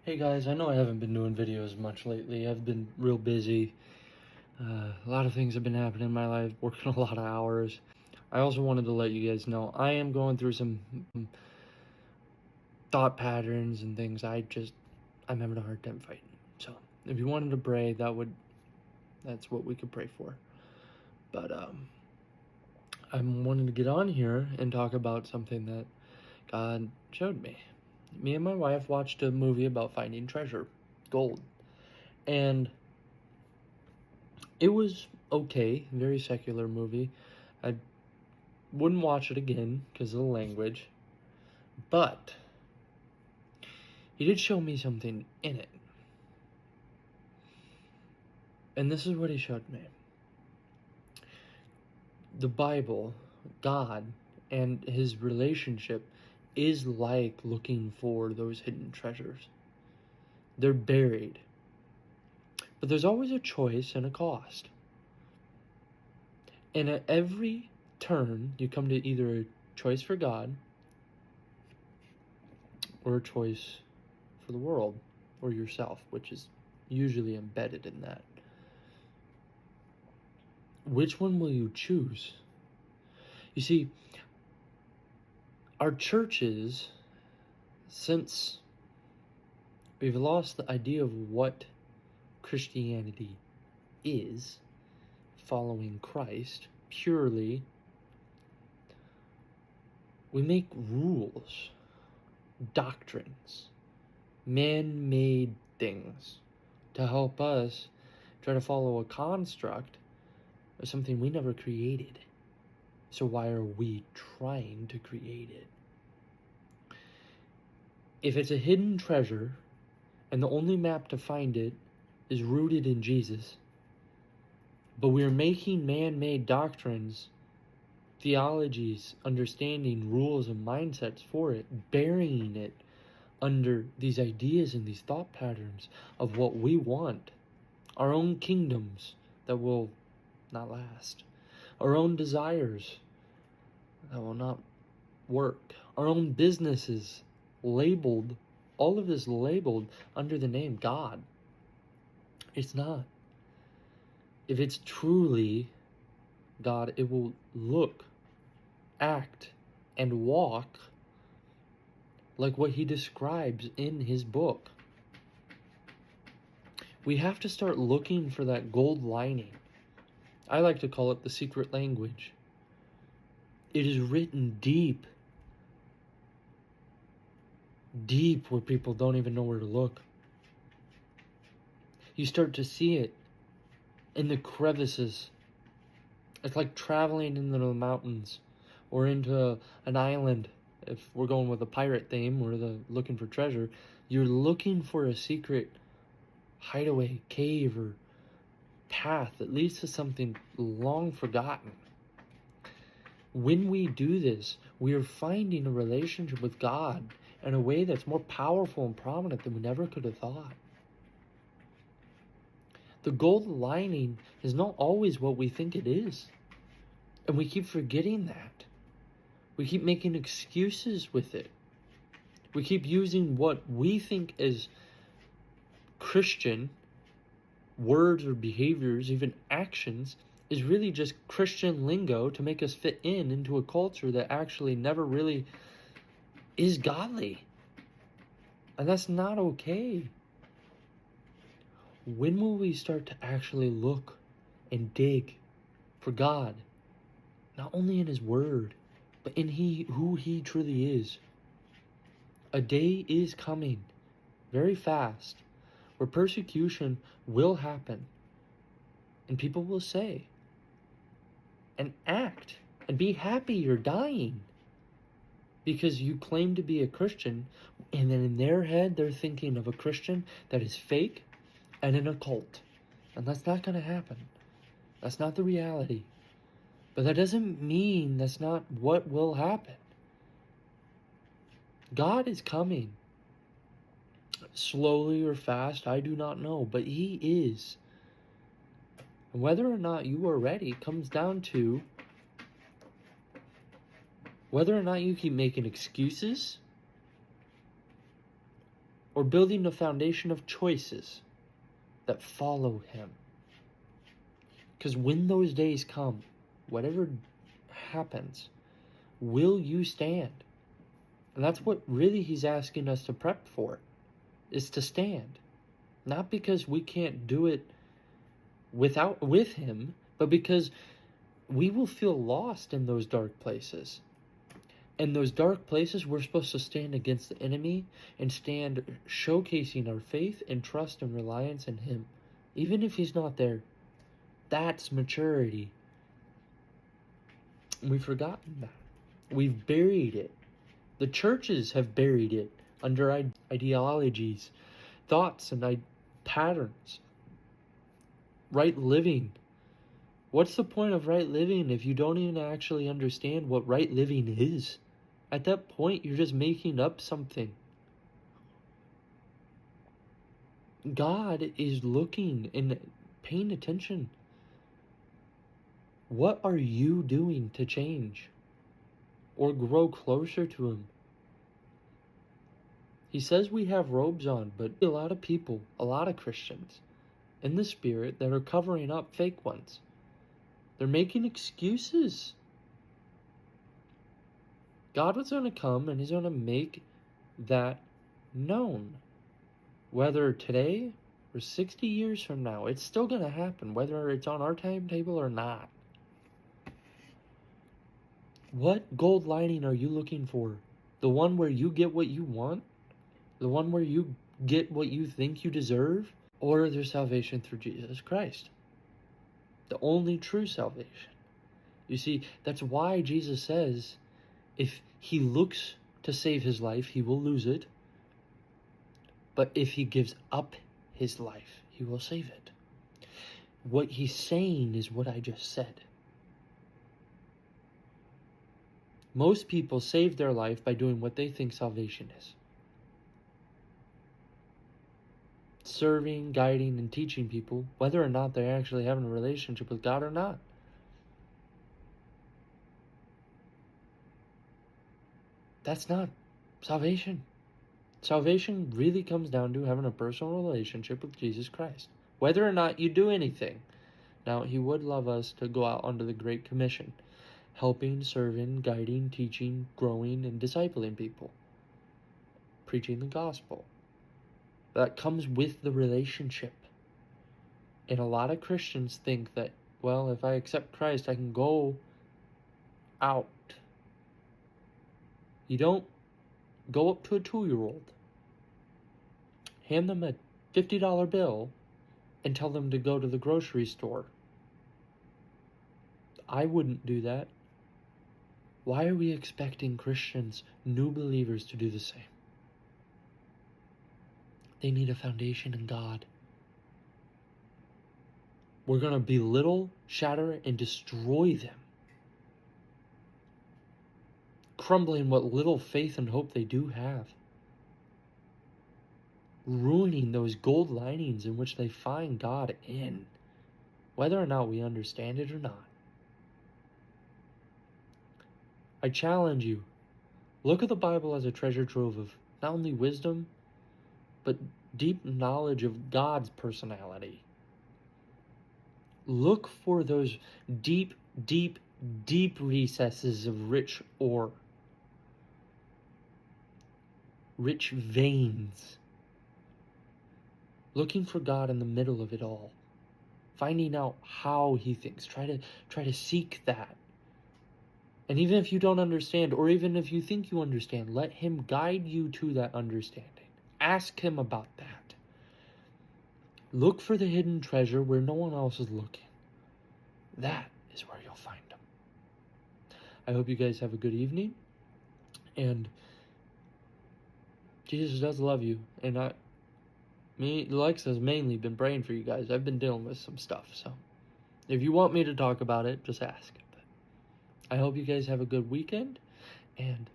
Hey guys, I know I haven't been doing videos much lately. I've been real busy. A lot of things have been happening in my life, working a lot of hours. I also wanted to let you guys know I am going through some thought patterns and things. I'm having a hard time fighting. So if you wanted to pray, that's what we could pray for. But I'm wanting to get on here and talk about something that God showed me. Me and my wife watched a movie about finding treasure, gold, and it was okay, very secular movie. I wouldn't watch it again because of the language, but he did show me something in it. And this is what he showed me. The Bible, God, and his relationship is like looking for those hidden treasures. They're buried. But there's always a choice and a cost. And at every turn, you come to either a choice for God or a choice for the world or yourself, which is usually embedded in that. Which one will you choose? You see, our churches, since we've lost the idea of what Christianity is, following Christ purely, we make rules, doctrines, man-made things to help us try to follow a construct of something we never created. So why are we trying to create it? If it's a hidden treasure and the only map to find it is rooted in Jesus, but we're making man-made doctrines, theologies, understanding, rules, and mindsets for it, burying it under these ideas and these thought patterns of what we want, our own kingdoms that will not last, our own desires that will not work, our own businesses labeled, all of this labeled under the name God. It's not. If it's truly God, it will look, act, and walk like what he describes in his book. We have to start looking for that gold lining. I like to call it the secret language. It is written deep where people don't even know where to look. You start to see it in the crevices. It's like traveling into the mountains or into an island. If we're going with a pirate theme, we're looking for treasure. You're looking for a secret hideaway, cave, or path that leads to something long forgotten. When we do this, we are finding a relationship with God in a way that's more powerful and prominent than we never could have thought. The gold lining is not always what we think it is. And we keep forgetting that. We keep making excuses with it. We keep using what we think is Christian words or behaviors, even actions, is really just Christian lingo to make us fit into a culture that actually never really is godly. And that's not okay. When will we start to actually look and dig for God? Not only in his word, but in who he truly is. A day is coming very fast where persecution will happen. And people will say and act and be happy you're dying because you claim to be a Christian, and then in their head they're thinking of a Christian that is fake and in a cult. And that's not going to happen. That's not the reality. But that doesn't mean that's not what will happen. God is coming. Slowly or fast, I do not know, but he is. And whether or not you are ready comes down to whether or not you keep making excuses or building a foundation of choices that follow him. Because when those days come, whatever happens, will you stand? And that's what really he's asking us to prep for, is to stand. Not because we can't do it with him, but because we will feel lost in those dark places. In those dark places, we're supposed to stand against the enemy and stand showcasing our faith and trust and reliance in him. Even if he's not there, that's maturity. We've forgotten that. We've buried it. The churches have buried it under ideologies, thoughts, and patterns. Right living. What's the point of right living if you don't even actually understand what right living is? At that point, you're just making up something. God is looking and paying attention. What are you doing to change or grow closer to him? He says we have robes on, but a lot of people, a lot of Christians in the spirit that are covering up fake ones. They're making excuses. God was going to come and he's going to make that known. Whether today or 60 years from now, it's still going to happen, whether it's on our timetable or not. What gold lining are you looking for? The one where you get what you want? The one where you get what you think you deserve? Or there's salvation through Jesus Christ? The only true salvation. You see, that's why Jesus says, if he looks to save his life, he will lose it. But if he gives up his life, he will save it. What he's saying is what I just said. Most people save their life by doing what they think salvation is. Serving, guiding, and teaching people, whether or not they're actually having a relationship with God or not. That's not salvation. Salvation really comes down to having a personal relationship with Jesus Christ, whether or not you do anything. Now, he would love us to go out under the Great Commission, helping, serving, guiding, teaching, growing, and discipling people, preaching the gospel. That comes with the relationship. And a lot of Christians think that, well, if I accept Christ, I can go out. You don't go up to a 2-year-old, hand them a $50 bill, and tell them to go to the grocery store. I wouldn't do that. Why are we expecting Christians, new believers, to do the same? They need a foundation in God. We're going to belittle, shatter, and destroy them, crumbling what little faith and hope they do have, ruining those gold linings in which they find God in, whether or not we understand it or not. I challenge you, look at the Bible as a treasure trove of not only wisdom, but deep knowledge of God's personality. Look for those deep, deep, deep recesses of rich ore, rich veins. Looking for God in the middle of it all. Finding out how he thinks. Try to seek that. And even if you don't understand, or even if you think you understand, let him guide you to that understanding. Ask him about that. Look for the hidden treasure where no one else is looking. That is where you'll find him. I hope you guys have a good evening. And Jesus does love you. And Alexa's mainly been praying for you guys. I've been dealing with some stuff. So if you want me to talk about it, just ask. But I hope you guys have a good weekend. And